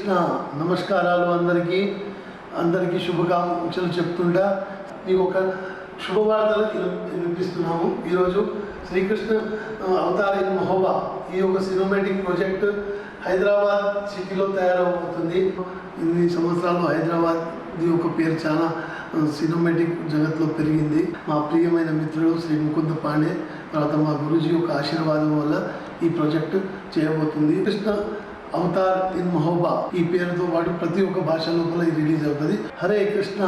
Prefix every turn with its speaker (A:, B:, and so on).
A: కృష్ణ నమస్కారాలు అందరికీ శుభాకాంక్షలు చెప్తుంటా మీకు ఒక శుభవార్తలు వినిపిస్తున్నాము. ఈరోజు శ్రీకృష్ణ అవతార్ ఇన్ మహోబా ఈ ఒక సినిమాటిక్ ప్రాజెక్ట్ హైదరాబాద్ సిటీలో తయారవుతుంది. ఇన్ని సంవత్సరాలు హైదరాబాద్ ఒక పేరు చాలా సినిమాటిక్ జగత్లో పెరిగింది. మా ప్రియమైన మిత్రుడు శ్రీ ముకుంద పాండే తర్వాత మా గురూజీ యొక్క ఆశీర్వాదం వల్ల ఈ ప్రాజెక్ట్ చేయబోతుంది. కృష్ణ అవతార్ ఇన్ మహోబా ఈ పేరుతో పాటు ప్రతి ఒక్క భాష లోపల రిలీజ్ అవుతుంది. హరే కృష్ణ.